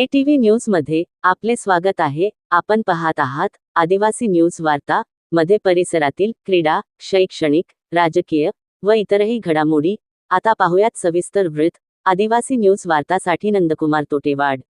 ATV news मध्ये आपले स्वागत आहे। आपण पाहत आहात आदिवासी न्यूज वार्ता मध्ये परिसरातील क्रीडा, शैक्षणिक, राजकीय व इतरही घडामोडी। आता पाहूयात सविस्तर वृत्त। आदिवासी न्यूज वार्तासाठी नंदकुमार तोटेवाड।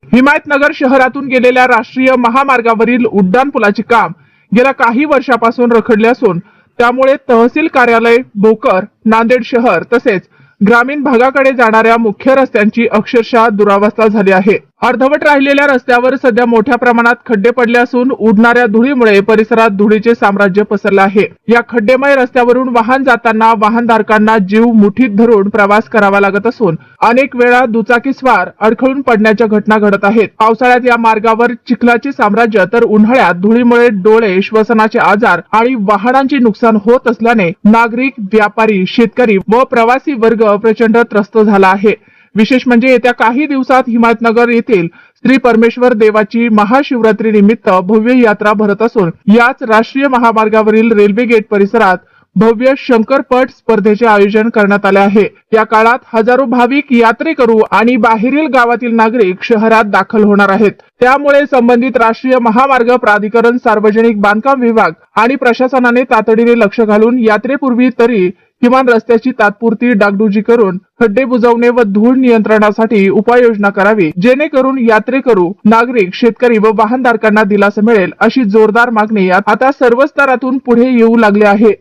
हिमायतनगर शहरातून गेलेल्या राष्ट्रीय महामार्गावरील उड्डाणपुलाचे काम गेल्या काही वर्षापासून रखडले असून त्यामुळे तहसील कार्यालय, भोकर, नांदेड शहर तसेच ग्रामीण भागाकडे जाणाऱ्या मुख्य रस्त्यांची अक्षरशः दुरावस्था झाली आहे। अर्धवट राहिलेल्या रस्त्यावर सध्या मोठ्या प्रमाणात खड्डे पडले असून उडणाऱ्या धुळीमुळे परिसरात धुळीचे साम्राज्य पसरले आहे। या खड्डेमय रस्त्यावरून वाहन जाताना वाहनधारकांना जीव मुठीत धरून प्रवास करावा लागत असून अनेक वेळा दुचाकीस्वार अडखळून पडण्याच्या घटना घडत आहेत। पावसाळ्यात या मार्गावर चिखलाचे साम्राज्य तर उन्हाळ्यात धुळीमुळे डोळे, श्वसनाचे आजार आणि वाहनांचे नुकसान होत असल्याने नागरिक, व्यापारी, शेतकरी व प्रवासी वर्ग प्रचंड त्रस्त झाला आहे। विशेष म्हणजे येत्या काही दिवसात हिमायतनगर येथील श्री परमेश्वर देवाची महाशिवरात्री निमित्त भव्य यात्रा भरत असून याच राष्ट्रीय महामार्गावरील रेल्वे गेट परिसरात भव्य शंकरपट स्पर्धेचे आयोजन करण्यात आले आहे। या काळात हजारो भाविक, यात्रेकरू आणि बाहेरील गावातील नागरिक शहरात दाखल होणार आहेत। त्यामुळे संबंधित राष्ट्रीय महामार्ग प्राधिकरण, सार्वजनिक बांधकाम विभाग आणि प्रशासनाने तातडीने लक्ष घालून यात्रेपूर्वी तरी किमान रस्त्याची तात्पुरती डागडुजी करून खड्डे बुजवणे व धूळ नियंत्रणासाठी उपाययोजना करावी, जेणेकरून यात्रेकरू, नागरिक, शेतकरी व वाहनधारकांना दिलासा मिळेल अशी जोरदार मागणी आता सर्व स्तरातून पुढे येऊ लागली आहे।